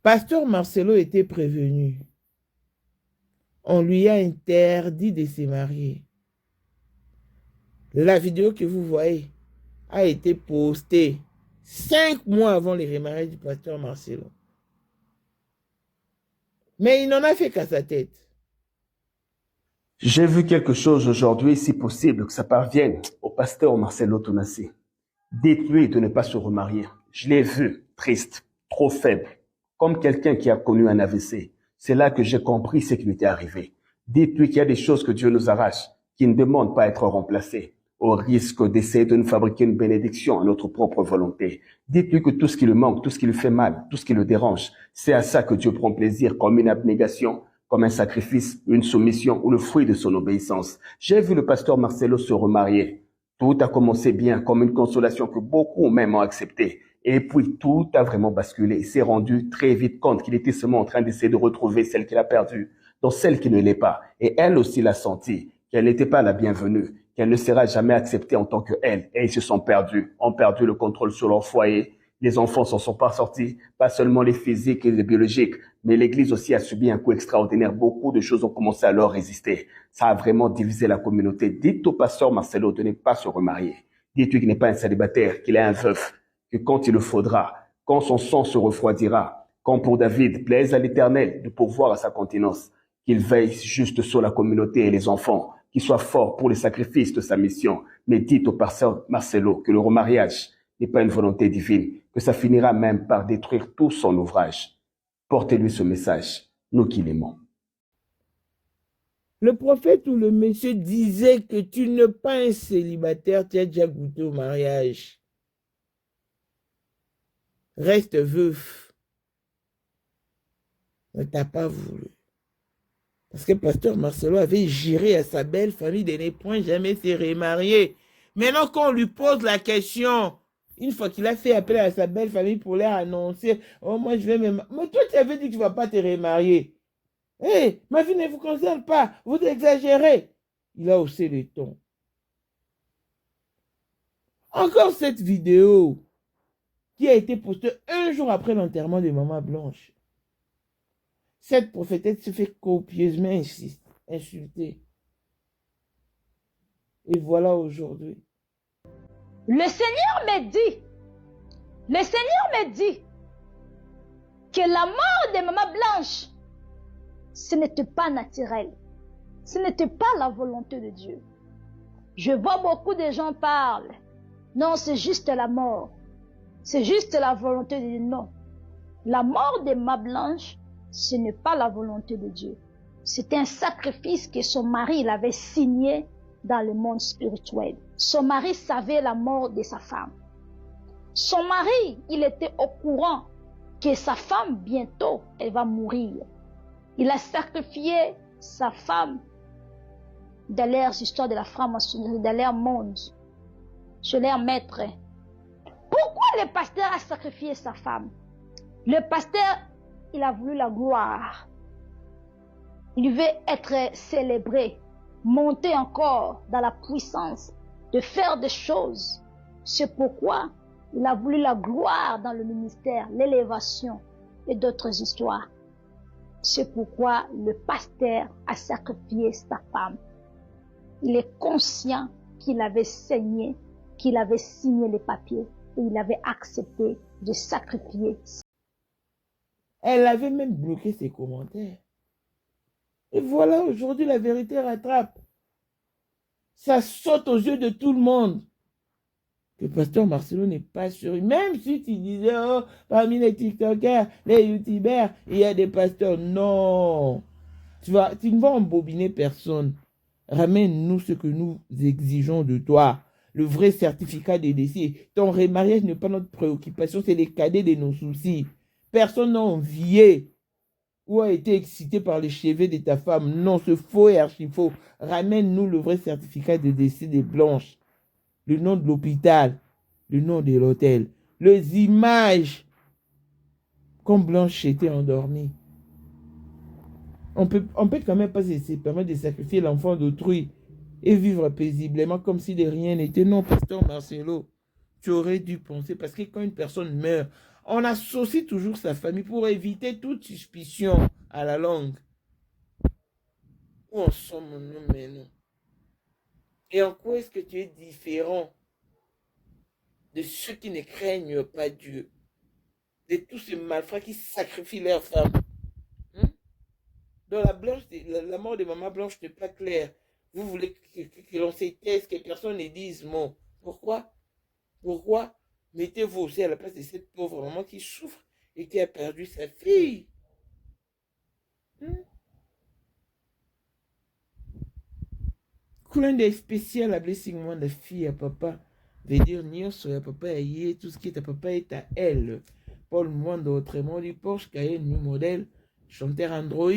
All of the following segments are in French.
Pasteur Marcelo était prévenu. On lui a interdit de se marier. La vidéo que vous voyez a été postée 5 mois avant le remariage du pasteur Marcelo. Mais il n'en a fait qu'à sa tête. J'ai vu quelque chose aujourd'hui, si possible, que ça parvienne au pasteur Marcelo Tonassi. Dites-lui de ne pas se remarier. Je l'ai vu, triste, trop faible, comme quelqu'un qui a connu un AVC. C'est là que j'ai compris ce qui lui était arrivé. Dites-lui qu'il y a des choses que Dieu nous arrache, qui ne demandent pas à être remplacées, au risque d'essayer de nous fabriquer une bénédiction à notre propre volonté. Dites-lui que tout ce qui lui manque, tout ce qui lui fait mal, tout ce qui le dérange, c'est à ça que Dieu prend plaisir, comme une abnégation, comme un sacrifice, une soumission ou le fruit de son obéissance. J'ai vu le pasteur Marcelo se remarier. Tout a commencé bien, comme une consolation que beaucoup même ont acceptée. Et puis, tout a vraiment basculé. Il s'est rendu très vite compte qu'il était seulement en train d'essayer de retrouver celle qu'il a perdue, dans celle qui ne l'est pas. Et elle aussi l'a senti, qu'elle n'était pas la bienvenue, qu'elle ne sera jamais acceptée en tant qu'elle. Et ils se sont perdus, ont perdu le contrôle sur leur foyer. Les enfants s'en sont pas sortis, pas seulement les physiques et les biologiques, mais l'Église aussi a subi un coup extraordinaire. Beaucoup de choses ont commencé à leur résister. Ça a vraiment divisé la communauté. Dites au pasteur Marcelo de ne pas se remarier. Dites-lui qu'il n'est pas un célibataire, qu'il est un veuf, que quand il le faudra, quand son sang se refroidira, quand pour David plaise à l'Éternel de pourvoir à sa continence, qu'il veille juste sur la communauté et les enfants, qu'il soit fort pour les sacrifices de sa mission. Mais dites au pasteur Marcelo que le remariage n'est pas une volonté divine, que ça finira même par détruire tout son ouvrage. Portez-lui ce message, nous qui l'aimons. Le prophète ou le monsieur disait que tu n'es pas un célibataire, tu as déjà goûté au mariage. Reste veuf. Mais t'as pas voulu. Parce que pasteur Marcelo avait juré à sa belle famille de ne point jamais se remarier. Maintenant qu'on lui pose la question, une fois qu'il a fait appel à sa belle famille pour leur annoncer, oh moi je vais me marier. Mais toi tu avais dit que tu ne vas pas te remarier. Hé, ma vie ne vous concerne pas, vous exagérez. Il a haussé le ton. Encore cette vidéo qui a été postée un jour après l'enterrement de Maman Blanche. Cette prophétesse se fait copieusement insulter. Et voilà aujourd'hui. Le Seigneur me dit que la mort de Maman Blanche, ce n'était pas naturel. Ce n'était pas la volonté de Dieu. Je vois beaucoup de gens parler. Non, c'est juste la mort. C'est juste la volonté de Dieu. Non. La mort de Maman Blanche, ce n'est pas la volonté de Dieu. C'était un sacrifice que son mari il avait signé dans le monde spirituel. Son mari savait la mort de sa femme. Son mari, il était au courant que sa femme, bientôt, elle va mourir. Il a sacrifié sa femme dans leurs histoires de la franc-maçonnerie, dans leur monde, chez leur maître. Pourquoi le pasteur a sacrifié sa femme? Le pasteur, il a voulu la gloire. Il veut être célébré, monter encore dans la puissance, de faire des choses. C'est pourquoi il a voulu la gloire dans le ministère, l'élévation et d'autres histoires. C'est pourquoi le pasteur a sacrifié sa femme. Il est conscient qu'il avait saigné, qu'il avait signé les papiers et il avait accepté de sacrifier. Elle avait même bloqué ses commentaires. Et voilà, aujourd'hui, la vérité rattrape. Ça saute aux yeux de tout le monde. Que pasteur Marcelo n'est pas sûr. Même si tu disais, oh, parmi les TikTokers, les YouTubers, il y a des pasteurs. Non. Tu ne vas embobiner personne. Ramène-nous ce que nous exigeons de toi. Le vrai certificat de décès. Ton remariage n'est pas notre préoccupation, c'est les cadets de nos soucis. Personne n'a envié ou a été excité par les cheveux de ta femme. Non, c'est faux et archi faux. Ramène-nous le vrai certificat de décès des Blanches. Le nom de l'hôpital, le nom de l'hôtel, les images. Comme Blanche était endormie. On peut quand même pas se permettre de sacrifier l'enfant d'autrui et vivre paisiblement comme si de rien n'était. Non, pasteur Marcelo, tu aurais dû penser, parce que quand une personne meurt On associe toujours sa famille pour éviter toute suspicion à la langue. Où en sommes-nous maintenant? Et en quoi est-ce que tu es différent de ceux qui ne craignent pas Dieu? De tous ces malfrats qui sacrifient leurs femmes. Dans la mort de Maman Blanche n'est pas claire. Vous voulez que l'on se taise, que personne ne dise mot. Pourquoi? Pourquoi mettez-vous aussi à la place de cette pauvre maman qui souffre et qui a perdu sa fille? Coulin spécial à blessing moi de fille à papa. Veut dire nyonso ya papa aïe, tout ce qui est à papa est à elle. Paul Mwando autrement du Porsche Cayenne new modèle, chanteur Android.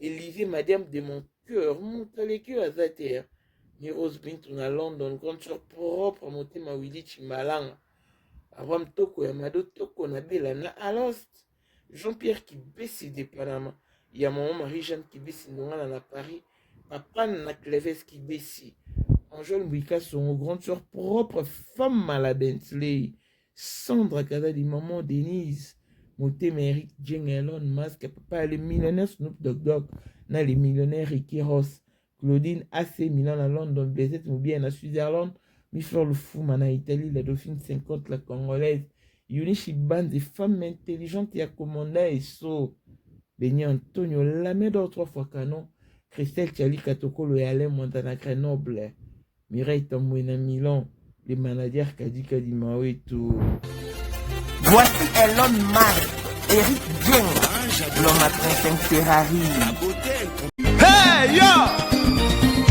Élisée madame de mon cœur, monte les cœurs à Zater. Ni Rose Bintou na London, grande soeur propre, monté ma Willy Chimalanga. Abraham Toko, Yamado Toko, Nabela, na Alost. Jean-Pierre qui baisse des Panama. Il y a mon Marie-Jeanne qui baisse dans Paris. Papa na Cleves qui baisse. Angèle Mouika, son grande soeur propre, femme à la Bentley. Sandra Kadadi, maman Denise. Monté Méric, Jeng Elon Musk, papa les millionnaires Snoop Dogg, na les millionnaires Ricky Ross. Claudine AC Milan à London, Blaisette Moubien à Switzerland, Mifleur le fou, Mana Italie, la Dauphine 50, la Congolaise, Yunichi Band, des femmes intelligentes et accommodées et so, Béni Antonio, Lamedor 3 fois canon, Christelle Tchali Katokolo et Alain Montana Grenoble, Mireille Tambouina Milan, les manadiers Kadika Dimao et tout. Voici Elon Musk, Eric Jeng, l'homme à 35 Ferrari. Hey yo!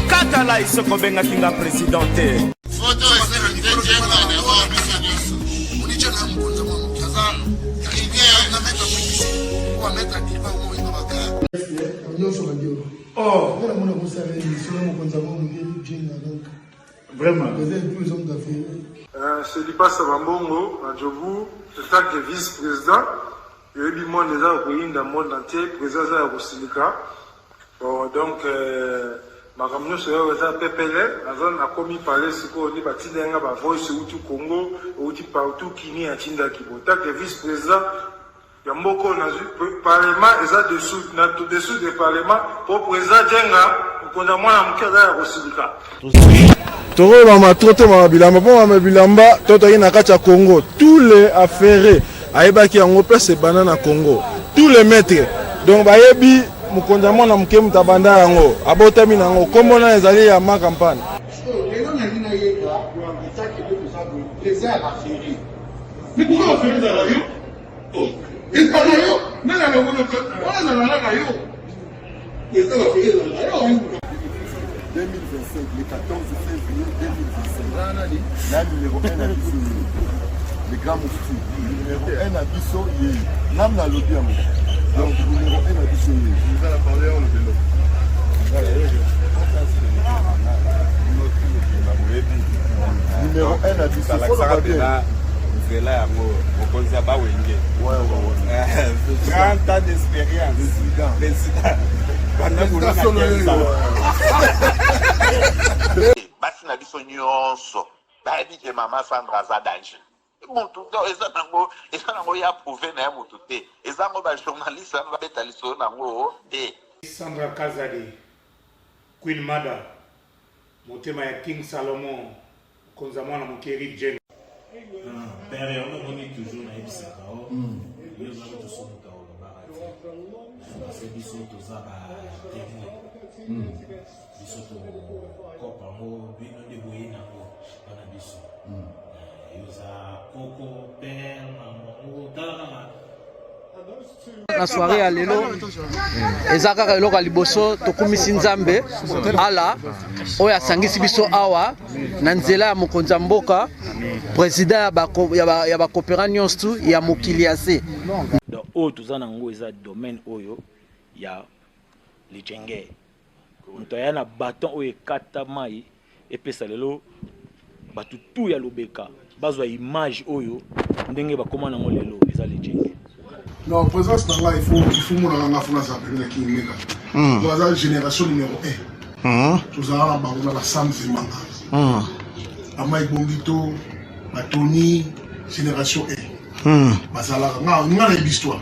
Katala iso kobenga kinga presidente. Photo est Jenga de voir business. Unicho na mkunza mwa mkazana. Kibia na meta mkisi. Kwa meta kipa mwa ino baka. Nyoso badio. Oh, Voilà mon amour ça les sur mon mkunza mwa mkisi Jenga donc. vraiment. Vous êtes plus hommes d'affaires. C'est Lipa Sabambongo, à Djobu, c'est ça que vice-président. Il y a eu du monde déjà au pays, dans le monde entier, président de Rosilika. Donc, ma camion sur le PPL, la zone a commis parler, c'est qu'on dit, bâti d'un gars, voice ou tout Congo, ou tout partout, qui n'y a Tinda Kibo. Tant que vice-président, il y a beaucoup de parlement, et ça dessous du parlement, pour président Djenga, qu'on a moins à m'kéda à Rosilika. Toro mama trote mama bilamba po mama bilamba toto na kati ya Congo tous les affairés ayebaki yango place banana Congo tous les maîtres donc bayebi mukonza mwana muke mutabanda yango abotami nango komona ezali ya ma campagne lelo na nina yeka kwa mtaki de kusabu plaisir à affaire. Mais pourquoi on fait ça là yo? Oh, et pas là yo, mais là on a là yo. Et ça va faire là yo. 2025, le 14 février 2025. La numéro 1 à Bissau, le grand moufti. Numéro 1 à Bissau, Nam na lobby à moi. Donc numéro 1 à Bissau. Vous allez parler en le vélo. Numéro 1 à Bissau. Il faut le rappeler. C'est là, au Konzaba Wenge. Ouais. 30 ans d'expérience. Président. Basi na biso nyonso bayebi ke mama Sandra aza danger mutu to eza nango ya prouve na ya mutu te eza ngo ba journaliste na babeta lisolo nango te. Sandra Kazadi, Queen Mada, motema ya King Salomon, konza mwana mukeri Jen. Père, on est toujours na ebisaka o. Yo za to so ka o ba ka. C'est biso to za ba témoin. Biso to kopa mo bino de boyina o bana biso. Yo za koko père maman tala. Na soirée ya lelo ezaka ka eloko liboso tokumisi nzambe ala oyo asangisi biso awa na nzela ya mokonzi ya mboka président ya bakopera nyonso ya mokili ya se donc oyo toza nango eza domaine oyo ya lijenge moto aya na baton oyo ekata mai epesa lelo bato tu ya lobeka bazwa image oyo ndenge bakoma nango lelo eza lijenge. Non, présence là, il faut mon la France après qui mega. Dans la génération numéro 1. Tous à la Sam Zimanga. Amaï Bongito, Tony, génération 1. basalaka nga na histoire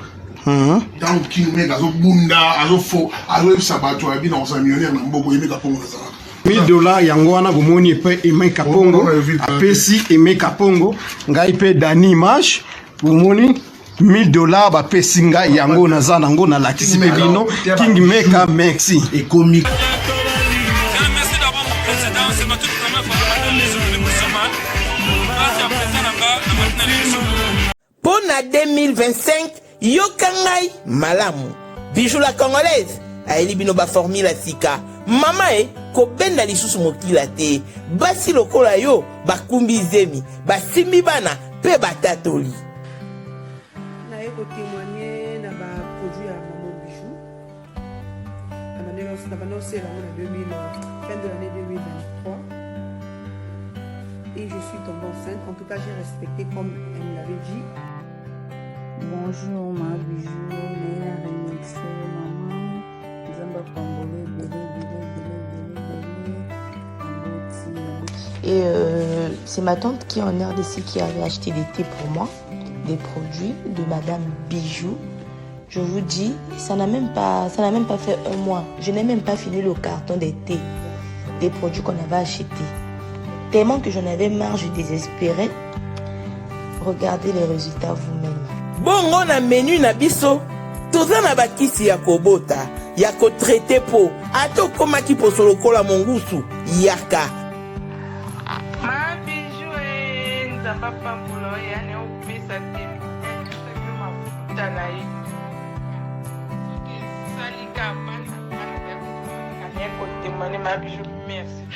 ntango king meka azobunda azoyebisa bato abi na kozala millionnaire na mboka oyemeka mpongo nazalaka $1000 yango wana bomoni epe Emeka Pongo apesi Emeka Pongo ngai mpe Dani Image bomoni $1000 bapesi ngai yango naza nango nalakisi mpe bino King Meka merci ekomi Pour na 2025, yokangai malamu. Bijou la congolaise, aeli bino ba formule sika. Mama ko benda lisusu mokila te. Basi lokola yo, bakumbi zemi, basimbi bana, pe batatoli. Na eko témoigner na ba produit à Maman Bijou. Na banoncé la fin de l'année 2023. Et je suis tombée enceinte. En tout cas, j'ai respecté comme elle me l'avait dit. Bonjour ma bijou, Néa remixé maman, Zamba Congolais, Et c'est ma tante qui est en RDC qui avait acheté des thés pour moi, des produits de Madame Bijou. Je vous dis, ça n'a même pas fait un mois. Je n'ai même pas fini le carton des thés, des produits qu'on avait achetés. Tellement que j'en avais marre, je désespérais. Regardez les résultats vous-même. Bongo na menu na biso toza na bakisi ya kobota ya ko traiter po ato koma ki posolo kola mongusu yaka ma bijou nzamba pambulo yani opesa te mafuta na ye salika bana ya kotemane ma bijou merci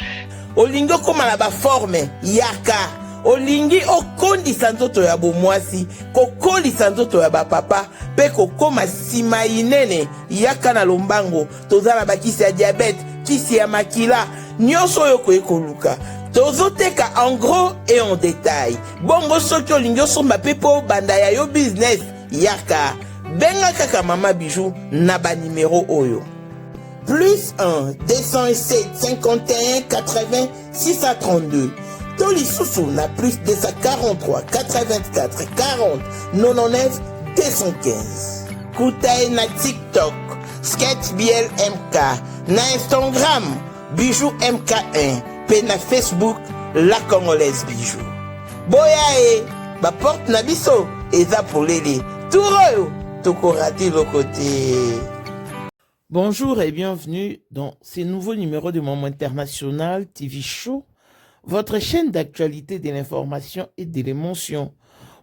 olingo koma na ba forme yaka olingi okondisa nzoto ya bomwasi kokolisa nzoto ya bapapa pe kokoma sima inene yaka na lombango tozala bakisi ya diabete kisi ya makila nyonso oyo koyekoluka tozoteka en gros et en détail bongo soki olingi osomba pe po banda ya yo business yaka benga kaka Mama Bijou na banimero oyo plus 1 207 51 80 632 Toli Soussou na plus 243 84 40 99 215. Koutaï na TikTok, Sketch BL MK, na Instagram, Bijou MK1, pe na Facebook, La Congolaise Bijou. Boya ba porte na biso, eza pour lele. Touro, toko raté le côté. Bonjour et bienvenue dans ce nouveau numéro de Moment International TV Show. Votre chaîne d'actualité, de l'information et de l'émotion.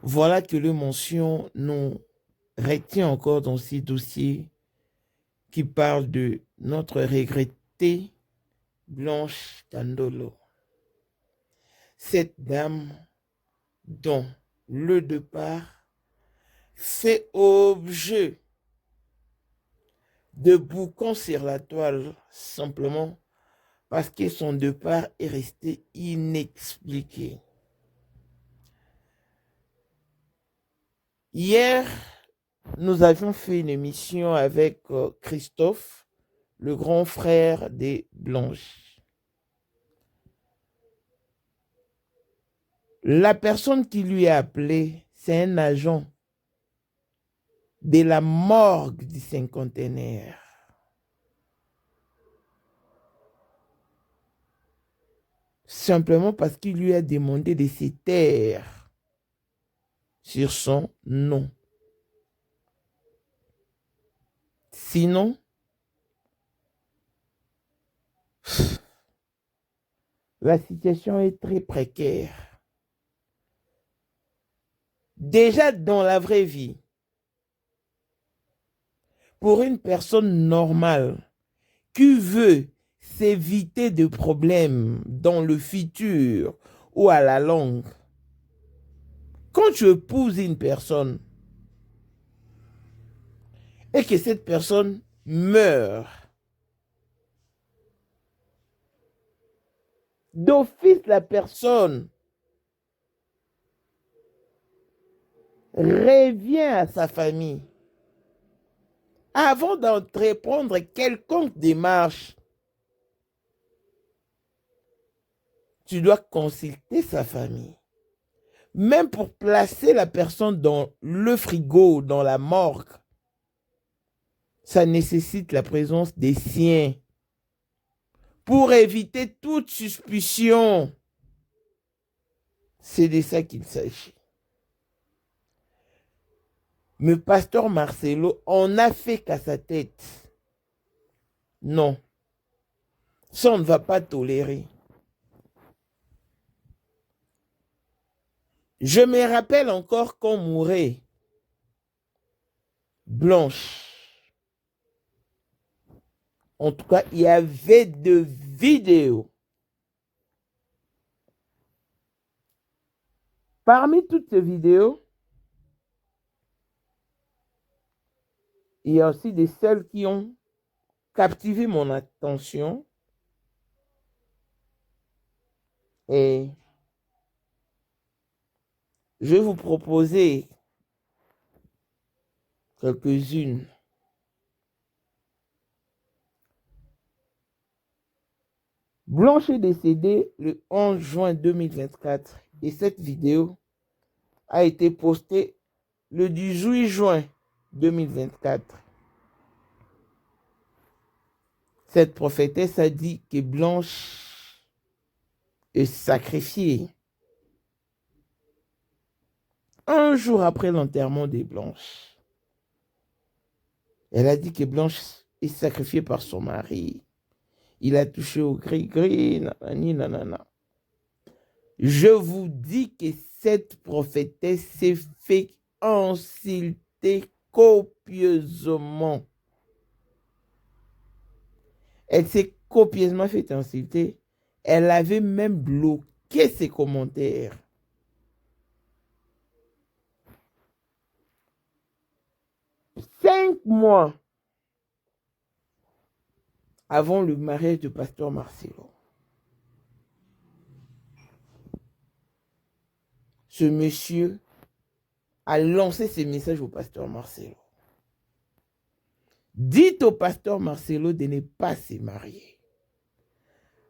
Voilà que le mention nous retient encore dans ces dossiers qui parlent de notre regrettée Blanche Tandolo. Cette dame dont le départ fait objet de boucans sur la toile simplement parce que son départ est resté inexpliqué. Hier, nous avions fait une émission avec Christophe, le grand frère des Blanches. La personne qui lui a appelé, c'est un agent de la morgue du cinquantenaire. Simplement parce qu'il lui a demandé de se taire sur son nom. Sinon, la situation est très précaire. Déjà dans la vraie vie, pour une personne normale qui veut s'éviter de problèmes dans le futur ou à la longue. Quand tu épouses une personne et que cette personne meurt, d'office la personne revient à sa famille avant d'entreprendre quelconque démarche. Tu dois consulter sa famille Même pour placer la personne dans le frigo, dans la morgue, ça nécessite la présence des siens. Pour éviter toute suspicion. C'est de ça qu'il s'agit. Mais pasteur Marcelo, on n'a fait qu'à sa tête. Non. Ça, on ne va pas tolérer. Je me rappelle encore qu'on mourait. Blanche. En tout cas, il y avait de vidéos. Parmi toutes ces vidéos, il y a aussi des celles qui ont captivé mon attention. Et je vais vous proposer quelques-unes. Blanche est décédée le 11 juin 2024 et cette vidéo a été postée le 18 juin 2024. Cette prophétesse a dit que Blanche est sacrifiée. Un jour après l'enterrement de Blanche, elle a dit que Blanche est sacrifiée par son mari. Il a touché au gris-gris, nanani, nanana. Je vous dis que cette prophétesse s'est fait insulter copieusement. Elle s'est copieusement fait insulter. Elle avait même bloqué ses commentaires. Cinq mois avant le mariage de pasteur Marcelo, ce monsieur a lancé ses messages au pasteur Marcelo. Dites au pasteur Marcelo de ne pas se marier,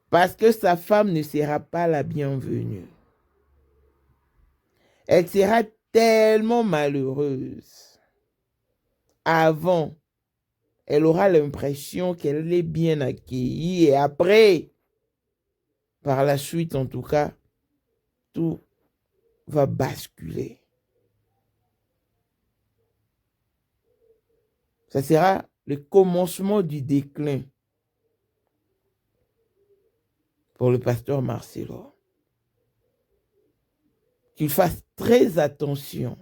parce que sa femme ne sera pas la bienvenue. Elle sera tellement malheureuse. Avant, elle aura l'impression qu'elle est bien accueillie et après, par la suite en tout cas, tout va basculer. Ça sera le commencement du déclin pour le pasteur Marcelo. Qu'il fasse très attention.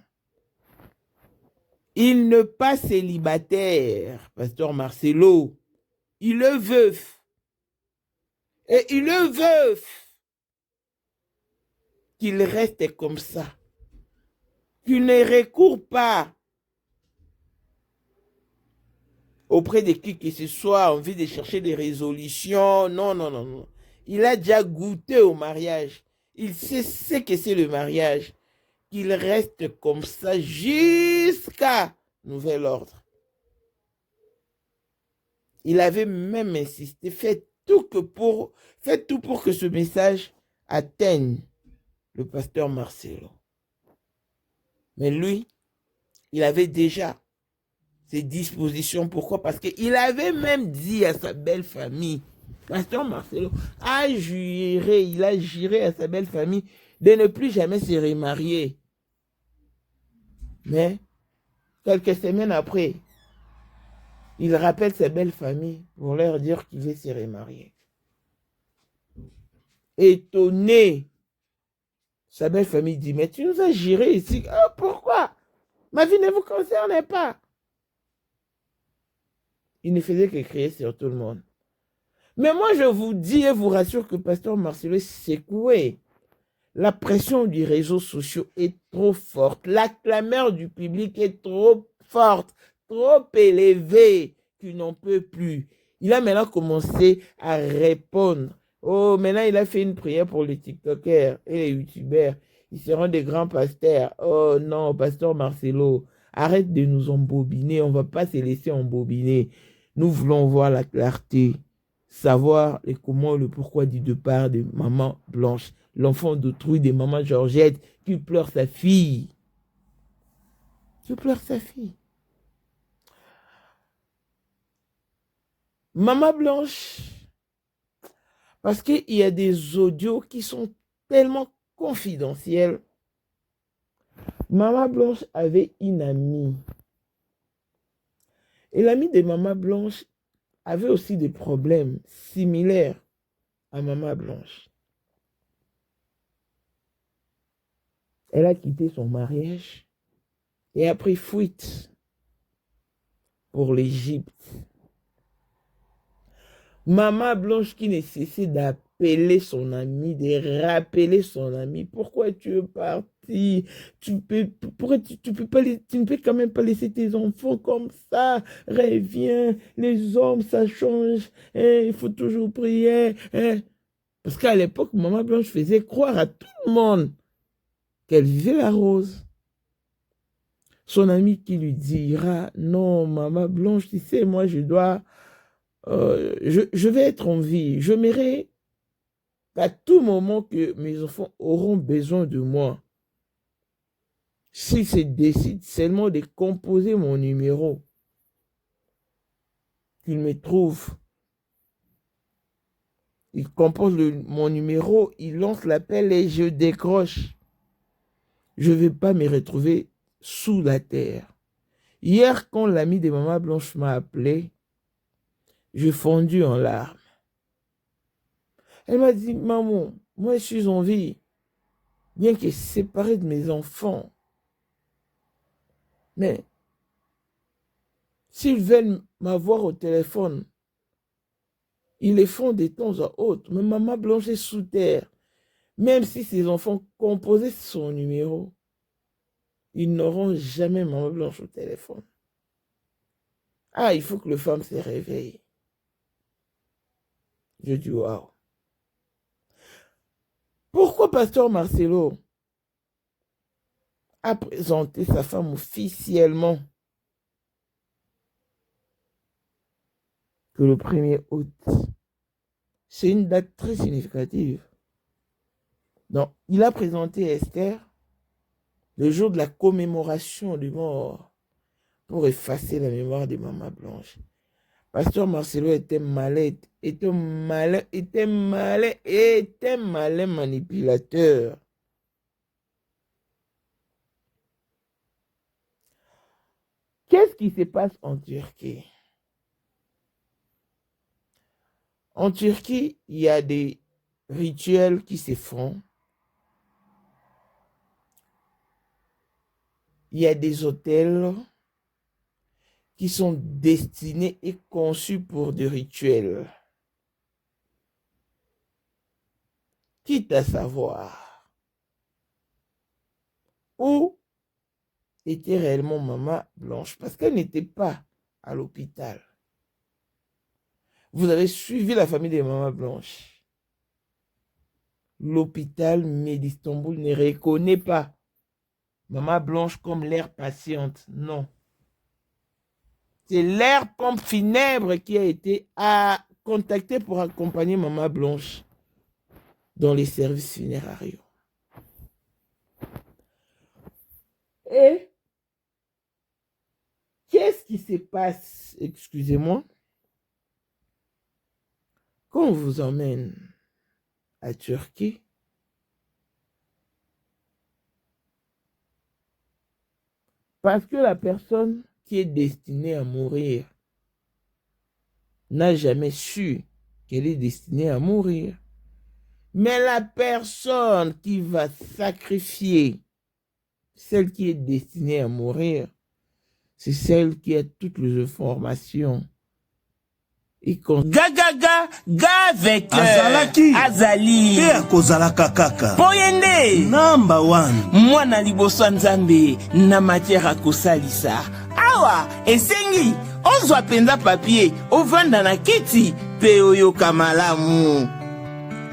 Il n'est pas célibataire, pasteur Marcelo. Il est veuf. Et il est veuf. Qu'il reste comme ça. Qu'il ne recourt pas auprès de qui que ce soit, envie de chercher des résolutions. Non, non, non, non. Il a déjà goûté au mariage. Il sait ce que c'est le mariage. Qu'il reste comme ça jusqu'à nouvel ordre. Il avait même insisté, faites tout pour que ce message atteigne le pasteur Marcelo. Mais lui, il avait déjà ses dispositions. Pourquoi? Parce qu'il avait même dit à sa belle famille, pasteur Marcelo a juré, il a juré à sa belle famille de ne plus jamais se remarier. Mais, quelques semaines après, il rappelle sa belle famille pour leur dire qu'il veut se remarier. Étonné, sa belle famille dit, mais tu nous as juré ici. Oh, pourquoi? Ma vie ne vous concerne pas. Il ne faisait que crier sur tout le monde. Mais moi, je vous dis et vous rassure que pasteur Marcelo s'est secoué. La pression des réseaux sociaux est trop forte. La clameur du public est trop forte, trop élevée qu'il n'en peut plus. Il a maintenant commencé à répondre. Oh, maintenant il a fait une prière pour les TikTokers et les YouTubers. Ils seront des grands pasteurs. Oh non, pasteur Marcelo, arrête de nous embobiner. On ne va pas se laisser embobiner. Nous voulons voir la clarté, savoir le comment, le pourquoi du départ de maman Blanche. l'enfant d'autrui de maman Georgette qui pleure sa fille. Qui pleure sa fille. Maman Blanche, parce qu'il y a des audios qui sont tellement confidentiels. Maman Blanche avait une amie. Et l'amie de Maman Blanche avait aussi des problèmes similaires à Maman Blanche. Elle a quitté son mariage et a pris fuite pour l'Égypte. Maman Blanche qui ne cessait d'appeler son ami, de rappeler son ami. Pourquoi tu es parti? Tu ne peux quand même pas laisser tes enfants comme ça. Reviens, les hommes, ça change. Il faut toujours prier. Parce qu'à l'époque, Maman Blanche faisait croire à tout le monde qu'elle vivait la rose. Son ami qui lui dira, non, Maman Blanche, tu sais, moi je dois... je vais être en vie. Je m'aimerais qu'à tout moment que mes enfants auront besoin de moi, s'ils se décident seulement de composer mon numéro, qu'ils me trouvent. Ils composent mon numéro, ils lancent l'appel et je décroche. Je ne vais pas me retrouver sous la terre. Hier, quand l'ami de Maman Blanche m'a appelé, je fondus en larmes. Elle m'a dit, maman, moi je suis en vie, bien que séparée de mes enfants. Mais s'ils veulent m'avoir au téléphone, ils le font de temps à autre. Mais Maman Blanche est sous terre. Même si ses enfants composaient son numéro, ils n'auront jamais Maman Blanche au téléphone. Ah, il faut que les femmes se réveillent. Je dis, waouh. Pourquoi Pasteur Marcelo a présenté sa femme officiellement que le 1er août? C'est une date très significative. Donc, il a présenté Esther le jour de la commémoration du mort pour effacer la mémoire de Maman Blanche. Pasteur Marcelo était malin manipulateur. Qu'est-ce qui se passe en Turquie? En Turquie, il y a des rituels qui se font. Il y a des hôtels qui sont destinés et conçus pour des rituels. Quitte à savoir où était réellement Maman Blanche, parce qu'elle n'était pas à l'hôpital. Vous avez suivi la famille de Maman Blanche. L'hôpital d'Istanbul ne reconnaît pas Maman Blanche comme l'air patiente, non. C'est l'air pompe funèbre qui a été contacté pour accompagner Maman Blanche dans les services funérariaux. Et qu'est-ce qui se passe, excusez-moi, quand on vous emmène à Turquie? Parce que la personne qui est destinée à mourir n'a jamais su qu'elle est destinée à mourir. Mais la personne qui va sacrifier celle qui est destinée à mourir, c'est celle qui a toutes les informations. Avec Azali Kozalaka kaka Poyende number one Mwana liboso nzambe na matière kosalisa awa esengi ozwa penza papier ovanda na kiti pe oyoka malamu.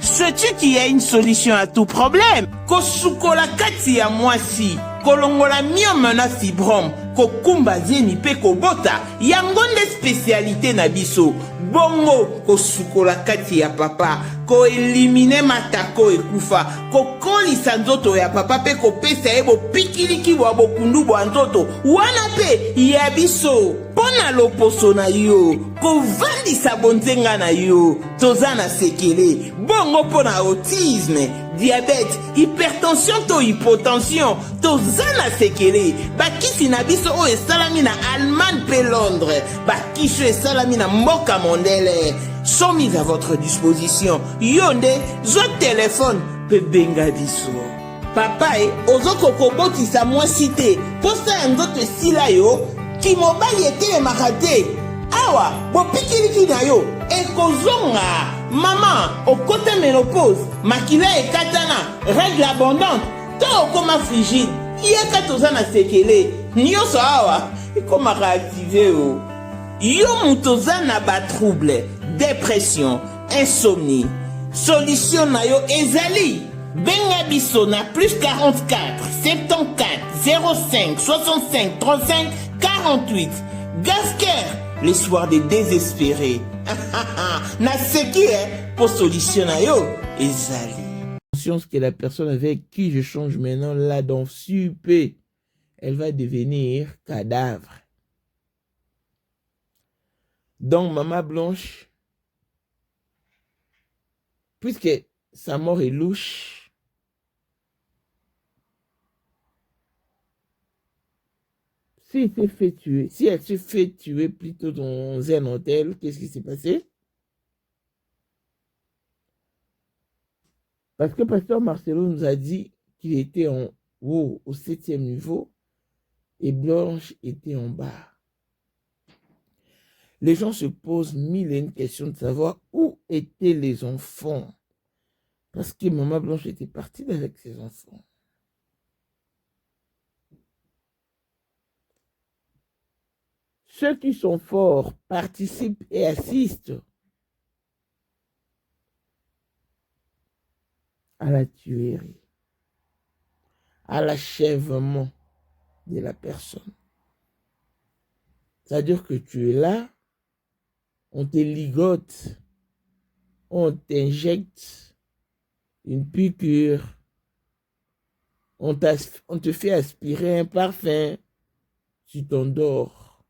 Sais-tu qu'il y a une solution à tout problème? Kosukola kati ya mwasi kolongola myome na fibrome kokumba zeni pe kobota yango nde spécialité na biso bongo kosukola kati ya papa koelimine matako ekufa kokolisa nzoto ya papa mpe kopesa ye bopikiliki bwa bokundu bwa nzoto wana mpe ya biso mpo na loposo na yo kovandisa bonzenga na yo toza na sekele bongo mpo na autisme diabete hypertension to hypotension toza na sekele bakisi na biso oyo esalami na Allemagne mpe Londres bakisi oyo esalami na mboka mondele sont mis à votre disposition. Yonde, zo téléphone, pe benga biso. Papa ozoko koboti sa moi cité. Posta ndoto sila yo, ki mobali ete makate. Awa, bo pikiliki na yo, ekozonga. Maman, au côté ménopause, makila e katana, règle abondante, to okoma frigide. Yeka tozana sekele. Nyoso awa, ikoma réactiver o. Yo mutoza na ba trouble. Dépression, insomnie. Solution na yo ezali. Benga biso na plus 44 74 05 65 35 48. Gasker, les soirs des désespérés. Na seki pour solution na yo ezali. Conscience que la personne avec qui je change maintenant là dans super, elle va devenir cadavre. Donc Maman Blanche, puisque sa mort est louche, si elle s'est fait tuer plutôt dans un hôtel, qu'est-ce qui s'est passé? Parce que Pasteur Marcelo nous a dit qu'il était en haut, au 7e niveau, et Blanche était en bas. Les gens se posent mille et une questions de savoir où étaient les enfants. Parce que Maman Blanche était partie avec ses enfants. Ceux qui sont forts participent et assistent à la tuerie, à l'achèvement de la personne. C'est-à-dire que tu es là, on te ligote, on t'injecte une piqûre, on te fait aspirer un parfum, tu t'endors.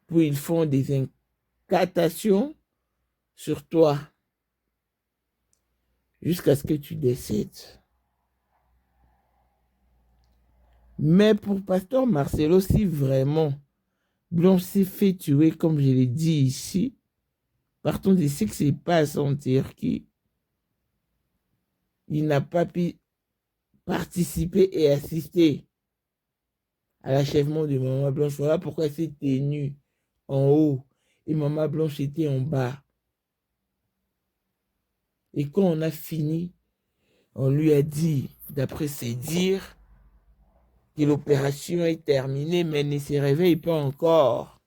Puis ils font des incantations sur toi jusqu'à ce que tu décèdes. Mais pour Pasteur Marcelo, si vraiment Blanche s'est fait tuer, comme je l'ai dit ici, partons de ce qui se passe en Turquie, il n'a pas pu participer et assister à l'achèvement de Maman Blanche. Voilà pourquoi elle s'est tenue en haut et Maman Blanche était en bas. Et quand on a fini, on lui a dit, d'après ses dires, que l'opération est terminée, mais elle ne se réveille pas encore.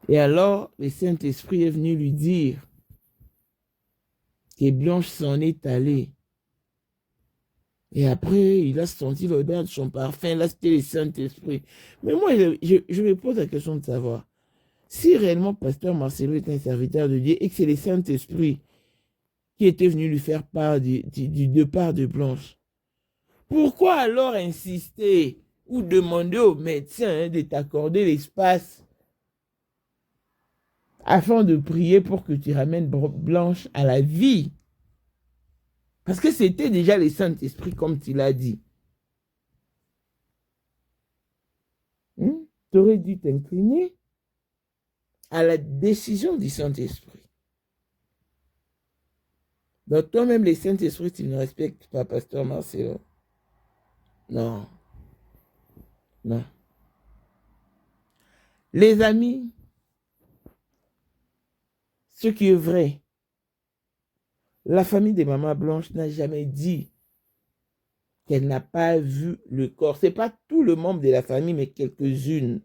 Et alors, le Saint-Esprit est venu lui dire que Blanche s'en est allée. Et après, il a senti l'odeur de son parfum. Là, c'était le Saint-Esprit. Mais moi, je me pose la question de savoir, si réellement Pasteur Marcelo est un serviteur de Dieu et que c'est le Saint-Esprit qui était venu lui faire part du départ de Blanche, pourquoi alors insister ou demander au médecin de t'accorder l'espace afin de prier pour que tu ramènes Blanche à la vie? Parce que c'était déjà le Saint-Esprit comme tu l'as dit. Tu aurais dû t'incliner à la décision du Saint-Esprit. Donc toi-même, le Saint-Esprit, tu ne respectes pas Pasteur Marcelo. Non. Non. Les amis, ce qui est vrai, la famille de Maman Blanche n'a jamais dit qu'elle n'a pas vu le corps. Ce n'est pas tout le membre de la famille, mais quelques-unes.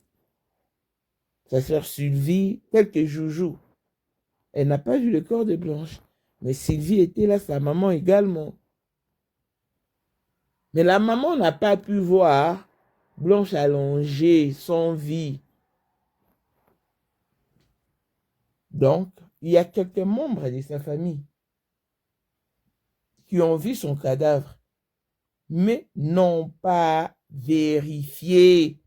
Sa sœur Sylvie, quelques Joujou. Elle n'a pas vu le corps de Blanche. Mais Sylvie était là, sa maman également. Mais la maman n'a pas pu voir Blanche allongée, sans vie. Donc, il y a quelques membres de sa famille qui ont vu son cadavre, mais n'ont pas vérifié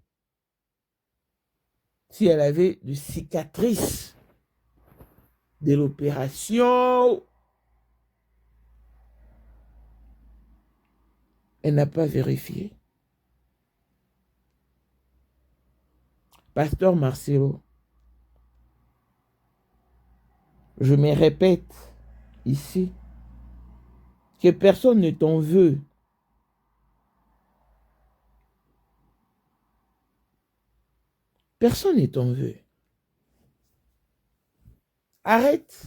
si elle avait de cicatrices de l'opération. Elle n'a pas vérifié. Pasteur Marcelo, je me répète ici que personne ne t'en veut. Personne ne t'en veut. Arrête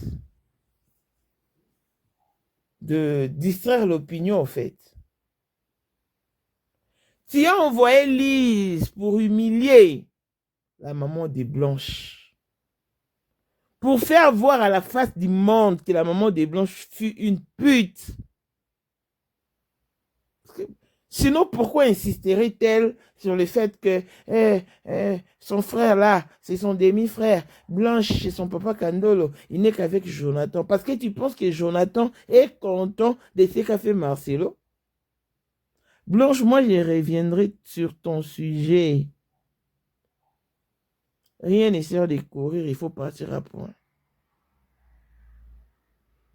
de distraire l'opinion, en fait. Tu as envoyé Lise pour humilier la maman des Blanches. Pour faire voir à la face du monde que la maman des Blanches fut une pute. Sinon, pourquoi insisterait-elle sur le fait que son frère là, c'est son demi-frère, Blanche, c'est son papa Kandolo, il n'est qu'avec Jonathan. Parce que tu penses que Jonathan est content de ce qu'a fait Marcelo? Blanche, moi, je reviendrai sur ton sujet. Rien ne sert de courir, il faut partir à point.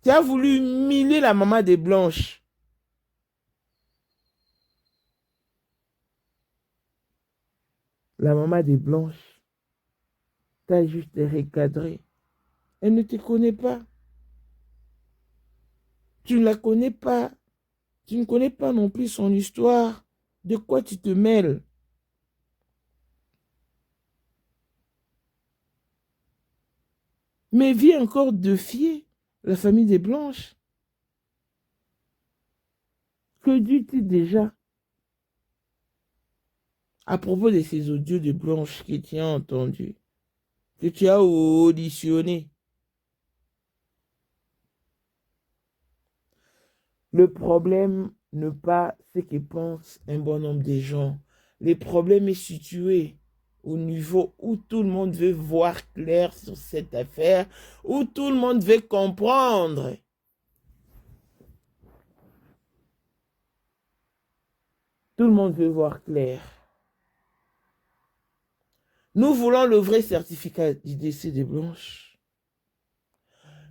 Tu as voulu humilier la maman de Blanche. La maman des Blanches t'a juste recadré. Elle ne te connaît pas. Tu ne la connais pas. Tu ne connais pas non plus son histoire. De quoi tu te mêles? Mais viens encore défier la famille des Blanches. Que dis-tu déjà à propos de ces audios de Blanche que tu as entendus, que tu as auditionné? Le problème n'est pas ce que pense un bon nombre de gens. Le problème est situé au niveau où tout le monde veut voir clair sur cette affaire, où tout le monde veut comprendre. Tout le monde veut voir clair. Nous voulons le vrai certificat du décès de Blanche.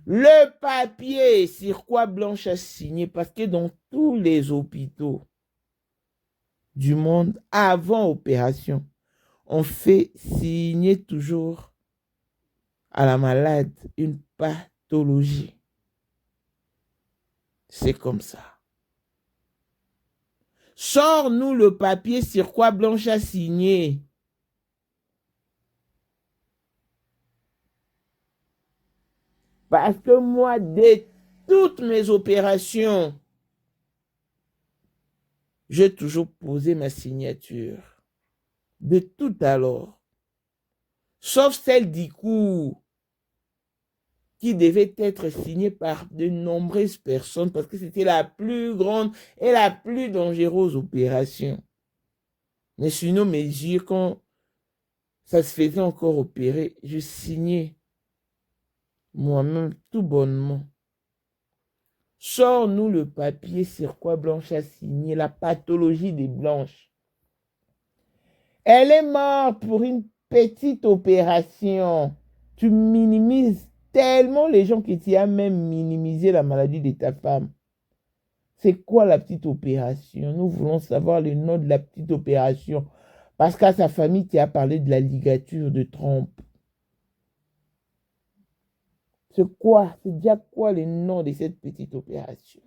Le papier sur quoi Blanche a signé, parce que dans tous les hôpitaux du monde, avant opération, on fait signer toujours à la malade une pathologie. C'est comme ça. Sors-nous le papier sur quoi Blanche a signé. Parce que moi, de toutes mes opérations, j'ai toujours posé ma signature. De tout alors. Sauf celle du coup, qui devait être signée par de nombreuses personnes, parce que c'était la plus grande et la plus dangereuse opération. Mais sinon, mes yeux, quand ça se faisait encore opérer, je signais moi-même tout bonnement. Sors-nous le papier sur quoi Blanche a signé, la pathologie des Blanches. Elle est morte pour une petite opération. Tu minimises tellement les gens que tu as même minimisé la maladie de ta femme. C'est quoi la petite opération? Nous voulons savoir le nom de la petite opération. Parce qu'à sa famille, tu as parlé de la ligature de trompe. C'est quoi? C'est déjà quoi le nom de cette petite opération?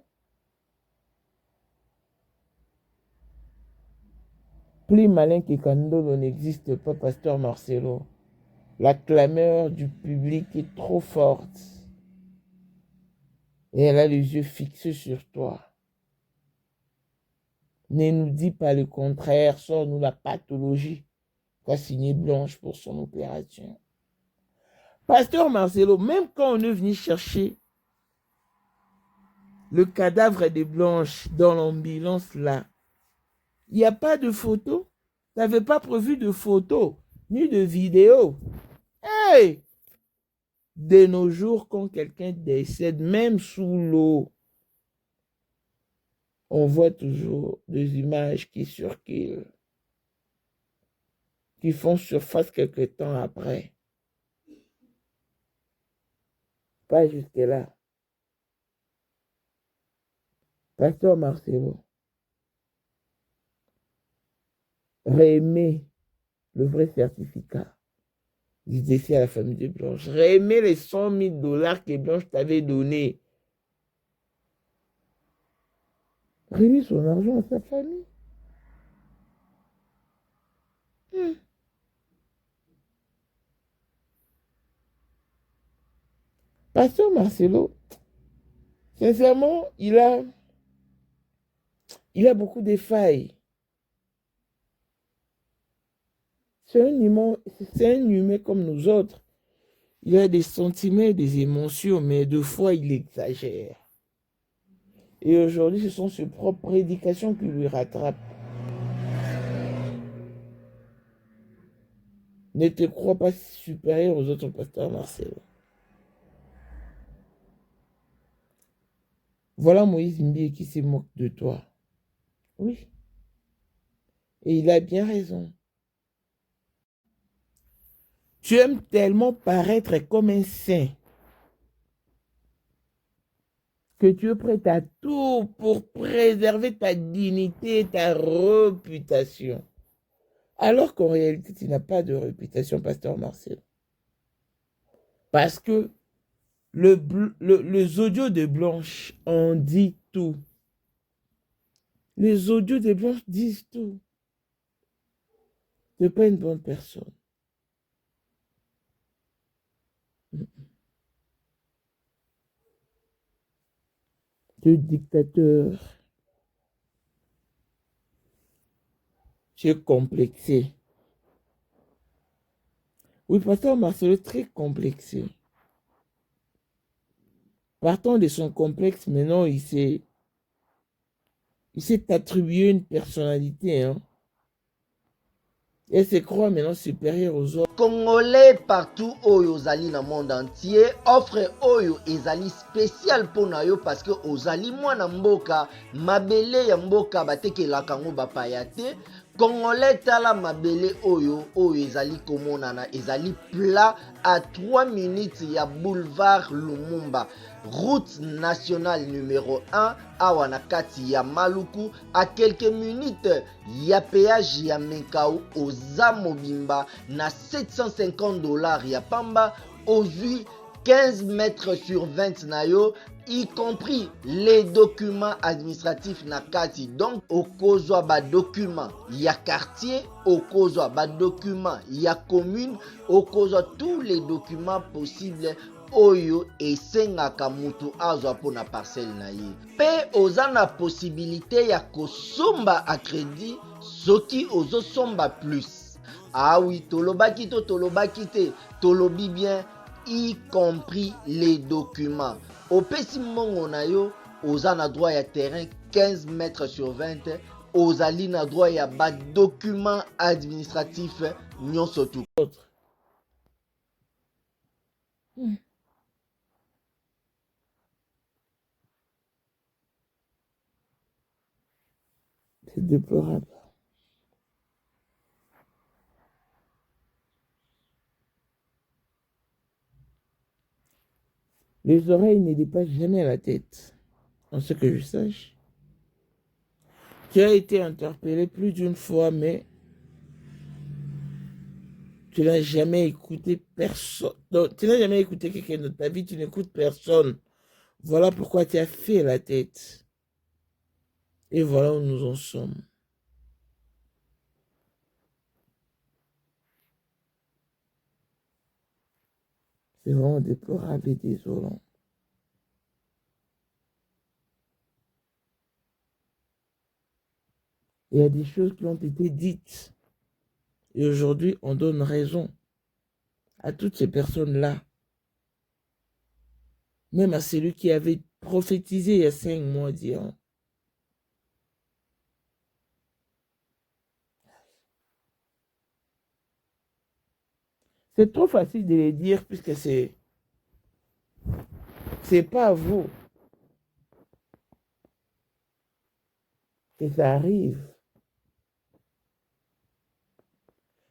Plus malin que Kandolo n'existe pas, Pasteur Marcelo. La clameur du public est trop forte. Et elle a les yeux fixés sur toi. Ne nous dis pas le contraire, sors-nous la pathologie qu'a signé Blanche pour son opération. Pasteur Marcelo, même quand on est venu chercher le cadavre de Blanche dans l'ambulance là, il n'y a pas de photo. Tu n'avais pas prévu de photos, ni de vidéos. Hey! De nos jours, quand quelqu'un décède, même sous l'eau, on voit toujours des images qui circulent, qui font surface quelque temps après. Pas jusque-là. Pasteur Marcelo, réaimez le vrai certificat. Disait à la famille de Blanche, réaimez les 100 000 $ que Blanche t'avait donné. Réaimez son argent à sa famille. Pasteur Marcelo, sincèrement, il a beaucoup de failles. C'est un humain comme nous autres. Il a des sentiments, des émotions, mais deux fois, il exagère. Et aujourd'hui, ce sont ses propres prédications qui lui rattrapent. Ne te crois pas supérieur aux autres pasteurs, Marcelo. Voilà Moïse Mbie qui se moque de toi. Oui. Et il a bien raison. Tu aimes tellement paraître comme un saint que tu es prêt à tout pour préserver ta dignité et ta réputation. Alors qu'en réalité, tu n'as pas de réputation, pasteur Marcel. Parce que les audios de Blanche ont dit tout. Les audios de Blanche disent tout. Tu n'es pas une bonne personne. Tu es dictateur. Tu es complexé. Oui, pasteur Marcel est très complexé. Partant de son complexe, maintenant, il s'est attribué une personnalité. Hein. Et se croit maintenant supérieur aux autres. Congolais partout oyo ozali na monde entier, offre oyo ezali spécial pour yo parce que ozali mwana mboka, mabele ya mboka batekelaka ngo bapaya te. Congolais tala mabele oyo ezali komonana, ezali plat à 3 minutes ya boulevard Lumumba. Route nationale numéro 1 awa na kati ya Maluku, à quelques minutes ya péage ya Menkau oza mobimba na 750 $ ya pamba, ozui 15 mètres sur 20 na yo, y compris les documents administratifs na kati. Donc okozwa ba document ya quartier, okozwa ba document ya commune, okozwa tous les documents possibles oyo esengaka mutu azwa po na parcelle na ye. Pe oza na possibilité ya kosomba a crédit soki ozo somba plus. Ah oui, tolobaki to tolobaki te, tolobi bien, y compris les documents. Opesi mongo na yo, oza na droit ya terrain 15 mètres sur 20, ozali na droit ya ba document administratif nyonso tout. C'est déplorable. Les oreilles ne dépassent jamais la tête. En ce que je sache. Tu as été interpellé plus d'une fois, mais tu n'as jamais écouté personne. Donc, tu n'as jamais écouté quelqu'un de ta vie, tu n'écoutes personne. Voilà pourquoi tu as fait la tête. Et voilà où nous en sommes. C'est vraiment déplorable et désolant. Il y a des choses qui ont été dites. Et aujourd'hui, on donne raison à toutes ces personnes-là. Même à celui qui avait prophétisé il y a 5 mois disant. C'est trop facile de les dire puisque c'est pas à vous que ça arrive.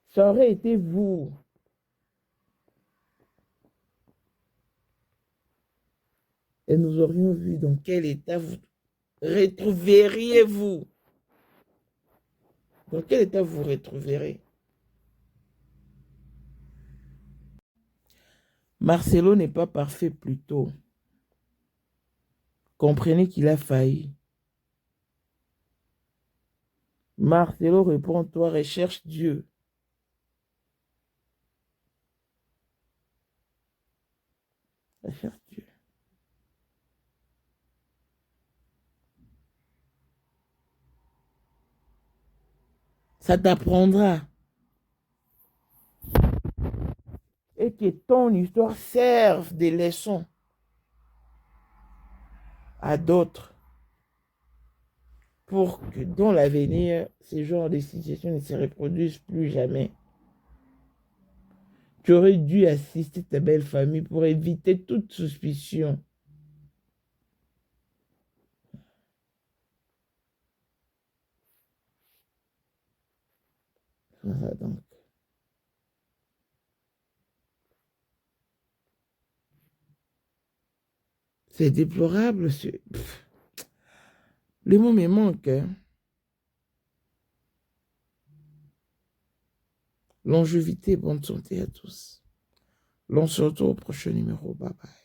Ça aurait été vous. Et nous aurions vu dans quel état vous retrouveriez-vous. Dans quel état vous retrouverez? Marcelo n'est pas parfait plutôt. Comprenez qu'il a failli. Marcelo, réponds-toi, recherche Dieu. Recherche Dieu. Ça t'apprendra. Et que ton histoire serve de leçon à d'autres pour que dans l'avenir, ces genres de situations ne se reproduisent plus jamais. Tu aurais dû assister ta belle famille pour éviter toute suspicion. Voilà donc. C'est déplorable. Le mot me manque. Hein. Longévité, bonne santé à tous. L'on se retrouve au prochain numéro. Bye bye.